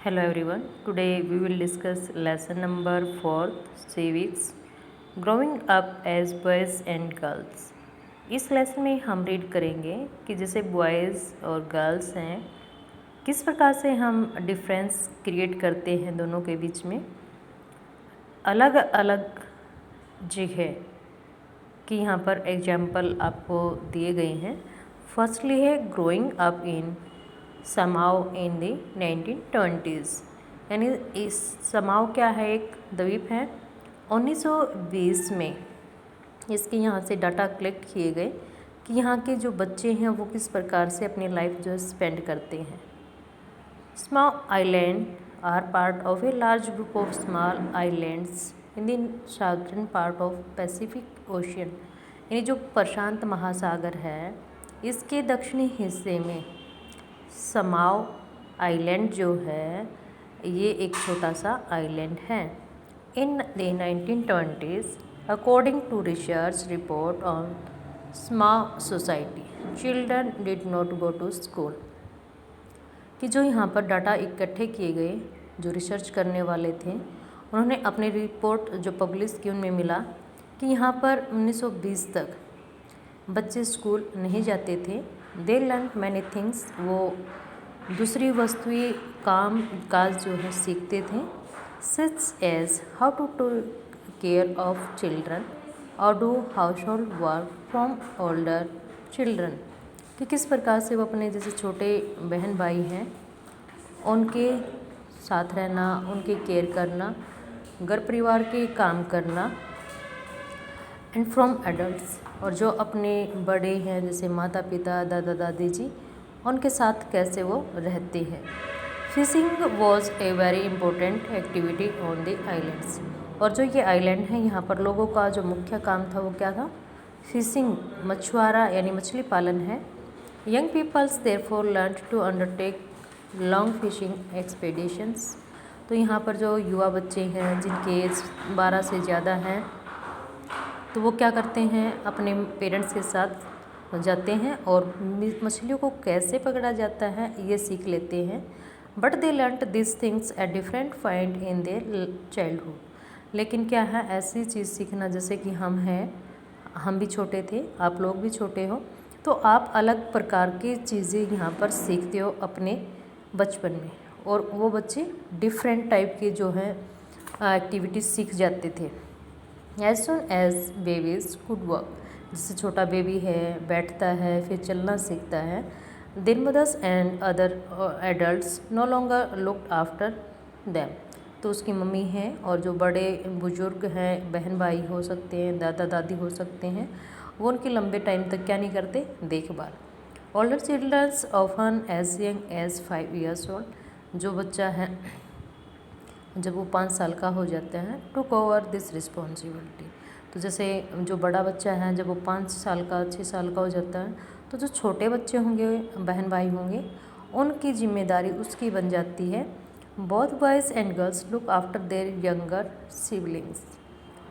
Hello everyone. Today we will discuss lesson number 4 civics growing up as boys and girls. इस lesson में हम read करेंगे कि जैसे बॉयज़ और गर्ल्स हैं किस प्रकार से हम डिफरेंस क्रिएट करते हैं दोनों के बीच में अलग अलग जगह कि यहाँ पर एग्जाम्पल आपको दिए गए हैं। फर्स्टली है ग्रोइंग अप इन समाव इन द 1920s, यानी इस समाव क्या है, एक द्वीप है। 1920 में इसके यहाँ से डाटा कलेक्ट किए गए कि यहाँ के जो बच्चे हैं वो किस प्रकार से अपनी लाइफ जो है स्पेंड करते हैं। Small island are part of a large group of small islands in the southern part of Pacific Ocean, यानी जो प्रशांत महासागर है इसके दक्षिणी हिस्से में समाव आइलैंड जो है ये एक छोटा सा आइलैंड है। In the 1920s according to research report on small society children did not go to school, कि जो यहाँ पर डाटा इकट्ठे किए गए जो रिसर्च करने वाले थे उन्होंने अपनी रिपोर्ट जो पब्लिश की उनमें मिला कि यहाँ पर 1920 तक बच्चे स्कूल नहीं जाते थे। दे लर्न मैनी थिंग्स, वो दूसरी वस्तुएं काम काज जो है सीखते थे। Such as how to care of children और do household work from older children, कि किस प्रकार से वो अपने जैसे छोटे बहन भाई हैं उनके साथ रहना, उनकी केयर करना, घर परिवार के काम करना। एंड फ्रॉम एडल्ट्स, और जो अपने बड़े हैं जैसे माता पिता दादा दादी जी उनके साथ कैसे वो रहते हैं। Fishing was a very important activity on the islands, और जो ये आइलैंड है यहाँ पर लोगों का जो मुख्य काम था वो क्या था, फिशिंग, मछुआरा यानी मछली पालन है। Young peoples therefore learn to undertake long fishing expeditions, तो यहाँ पर जो युवा बच्चे हैं जिनके एज 12 से ज़्यादा हैं तो वो क्या करते हैं, अपने पेरेंट्स के साथ जाते हैं और मछलियों को कैसे पकड़ा जाता है ये सीख लेते हैं। But they learned this things at different point in their childhood, लेकिन क्या है ऐसी चीज़ सीखना जैसे कि हम भी छोटे थे, आप लोग भी छोटे हो, तो आप अलग प्रकार की चीज़ें यहाँ पर सीखते हो अपने बचपन में, और वो बच्चे डिफरेंट टाइप के जो है एक्टिविटीज़ सीख जाते थे। As soon as babies could work, जैसे छोटा बेबी है बैठता है फिर चलना सीखता है। Then mothers and other adults no longer looked after them, तो उसकी मम्मी है और जो बड़े बुजुर्ग हैं, बहन भाई हो सकते हैं, दादा दादी हो सकते हैं, वो उनके लंबे टाइम तक क्या नहीं करते, देखभाल। Older childrens often as young as 5 years old, जो बच्चा है जब वो 5 साल का हो जाता है टू कवर दिस रिस्पॉन्सिबिलिटी, तो जैसे जो बड़ा बच्चा है जब वो 5 साल का 6 साल का हो जाता है तो जो छोटे बच्चे होंगे, बहन भाई होंगे, उनकी जिम्मेदारी उसकी बन जाती है। Both boys and girls look after their younger siblings,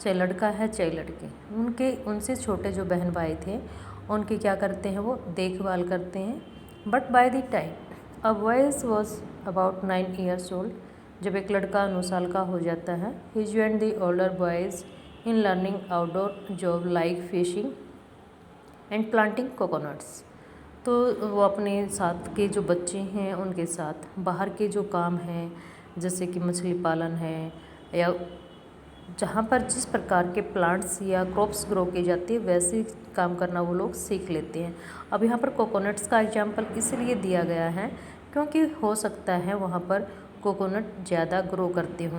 चाहे लड़का है चाहे लड़की, उनसे छोटे जो बहन भाई थे उनकी क्या करते हैं, वो देखभाल करते हैं। But by the time a boys was about 9 years old, जब एक लड़का 9 साल का हो जाता है, he joined the older boys in learning outdoor job like fishing and planting coconuts, तो वो अपने साथ के जो बच्चे हैं उनके साथ बाहर के जो काम हैं जैसे कि मछली पालन है या जहाँ पर जिस प्रकार के प्लांट्स या क्रॉप्स ग्रो की जाती है वैसे काम करना वो लोग सीख लेते हैं। अब यहाँ पर कोकोनट्स का एग्जाम्पल इसलिए दिया गया है क्योंकि हो सकता है वहाँ पर कोकोनट ज़्यादा ग्रो करते हों।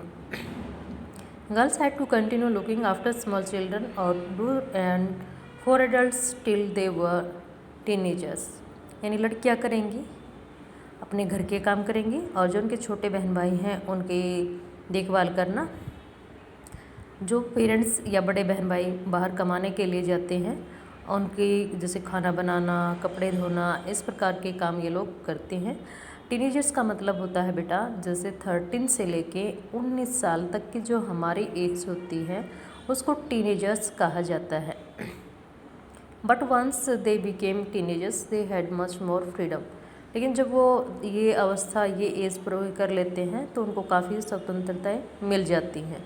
Girls had to continue looking after small children और do and for adults till they were teenagers, यानी लड़कियाँ करेंगी अपने घर के काम करेंगी और जो उनके छोटे बहन भाई हैं उनकी देखभाल करना। जो पेरेंट्स या बड़े बहन भाई बाहर कमाने के लिए जाते हैं उनकी जैसे खाना बनाना, कपड़े धोना, इस प्रकार के काम ये लोग करते हैं। टीनेजर्स का मतलब होता है बेटा जैसे 13 से लेके 19 साल तक की जो हमारी एज होती है उसको टीनेजर्स कहा जाता है। But once they became teenagers they had much more freedom, लेकिन जब वो ये अवस्था, ये एज पर कर लेते हैं तो उनको काफ़ी स्वतंत्रताएँ मिल जाती हैं।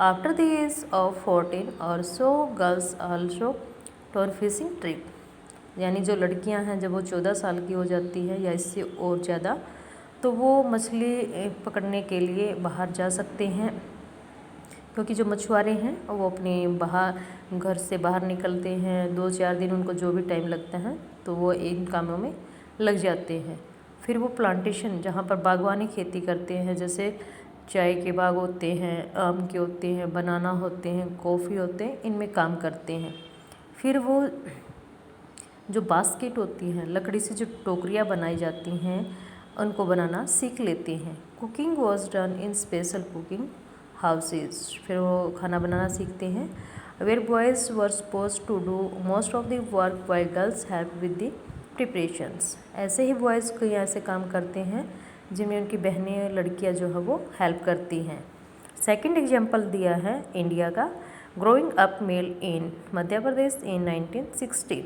आफ्टर द एज ऑफ 14 और so girls also turn fishing trip, यानी जो लड़कियां हैं जब वो 14 साल की हो जाती है या इससे और ज़्यादा, तो वो मछली पकड़ने के लिए बाहर जा सकते हैं, क्योंकि जो मछुआरे हैं वो अपने बाहर घर से बाहर निकलते हैं, 2-4 दिन उनको जो भी टाइम लगता है तो वो इन कामों में लग जाते हैं। फिर वो प्लांटेशन जहाँ पर बागवानी खेती करते हैं, जैसे चाय के बाग होते हैं, आम के होते हैं, बनाना होते हैं, कॉफ़ी होते हैं, इनमें काम करते हैं। फिर वो जो बास्केट होती हैं, लकड़ी से जो टोकरियाँ बनाई जाती हैं, उनको बनाना सीख लेते हैं। Cooking was done in special cooking houses, फिर वो खाना बनाना सीखते हैं। Where boys were suppose to do most of the work why girls help with the preparations, ऐसे ही बॉयज़ कई ऐसे काम करते हैं जिनमें उनकी बहनें, लड़कियां जो है वो हेल्प करती हैं। सेकंड एग्जाम्पल दिया है इंडिया का, ग्रोइंग अप मेल इन मध्य प्रदेश इन 1960।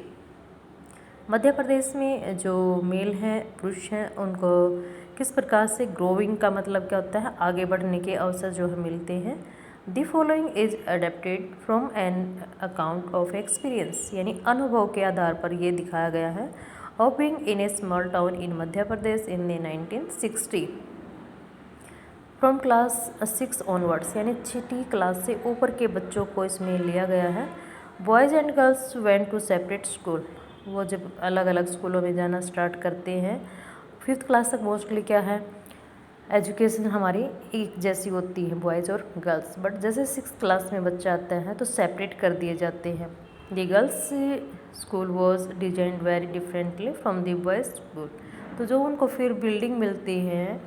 मध्य प्रदेश में जो मेल हैं, पुरुष हैं, उनको किस प्रकार से, ग्रोइंग का मतलब क्या होता है, आगे बढ़ने के अवसर जो है मिलते हैं। The following is adapted from an account of experience, यानी अनुभव के आधार पर ये दिखाया गया है। Of being in A small town in Madhya Pradesh in the 1960। From class 6 onwards, यानी छठी क्लास से ऊपर के बच्चों को इसमें लिया गया है। Boys and girls went to separate school, वो जब अलग अलग स्कूलों में जाना स्टार्ट करते हैं। 5th क्लास तक मोस्टली क्या है, एजुकेशन हमारी एक जैसी होती है, बॉयज़ और गर्ल्स, बट जैसे 6th क्लास में बच्चा आता है तो सेपरेट कर दिए जाते हैं। The girls school was designed very differently from the boys school, तो जो उनको फिर बिल्डिंग मिलती है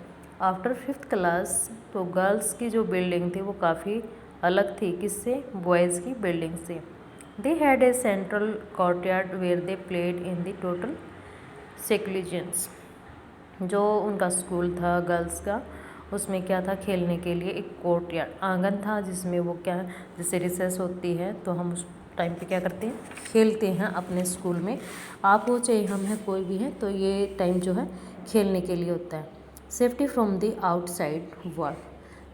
आफ्टर 5th क्लास, तो गर्ल्स की जो बिल्डिंग थी वो काफ़ी अलग थी, किससे, बॉयज़ की बिल्डिंग से। They had a central courtyard where they played in the total seclusions। जो उनका स्कूल था गर्ल्स का, उसमें क्या था, खेलने के लिए एक कोर्टयार्ड, आंगन था, जिसमें वो क्या, जैसे रिसेस होती है तो हम उस टाइम पे क्या करते हैं, खेलते हैं अपने स्कूल में। आप हो चाहे हम हैं, कोई भी है, तो ये टाइम जो है खेलने के लिए होता है। Safety from the outside world,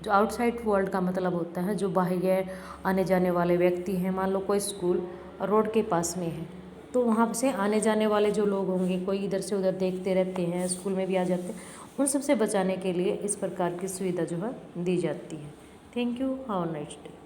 जो आउटसाइड वर्ल्ड का मतलब होता है जो बाहर आने जाने वाले व्यक्ति हैं, मान लो कोई स्कूल रोड के पास में है, तो वहाँ से आने जाने वाले जो लोग होंगे, कोई इधर से उधर देखते रहते हैं, स्कूल में भी आ जाते हैं, उन सबसे बचाने के लिए इस प्रकार की सुविधा जो है दी जाती है। Thank you, have a nice day.